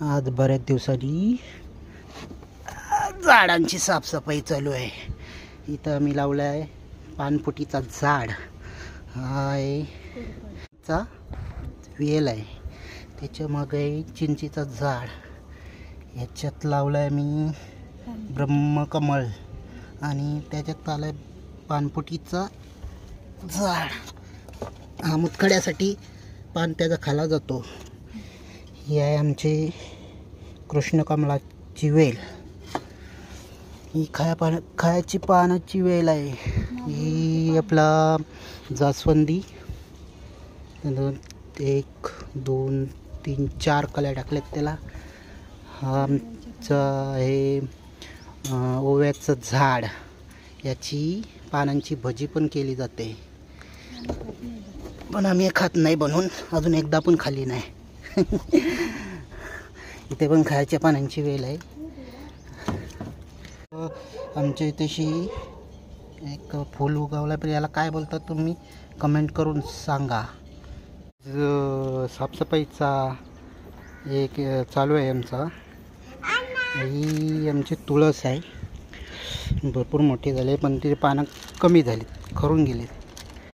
आज बऱ्याच दिवसांनी झाडांची साफसफाई चालू आहे। इथं आम्ही लावलं आहे पानफुटीचा झाड, आहे चा वेल आहे, त्याच्या मागे चिंचेचं झाड, याच्यात लावलं आहे मी ब्रह्मकमळ आणि त्याच्यात आलं पानफुटीचा झाड। हा मुतखड्यासाठी पान त्याचा खाला जातो। ही आहे आमची कृष्णकमलाची वेल, ही खायची पानाची वेल आहे। ही आपला जास्वंदी 1 2 3 4 कल्या टाकल्यात त्याला। हा आमचा आहे ओव्याचं झाड, याची पानांची भजी पण केली जाते, पण आम्ही खात नाही बनवून, अजून एकदा पण खाल्ली नाही। इथे पण खायच्या पानांची वेल आहे। आमच्या इथेशी एक फूल उगवलं, पण याला काय बोलतात तुम्ही कमेंट करून सांगा। साफसफाईचा एक चालू आहे आमचा। ही आमची तुळस आहे, भरपूर मोठी झाली पण तिचे पानं कमी झालीत, खरून गेलीत।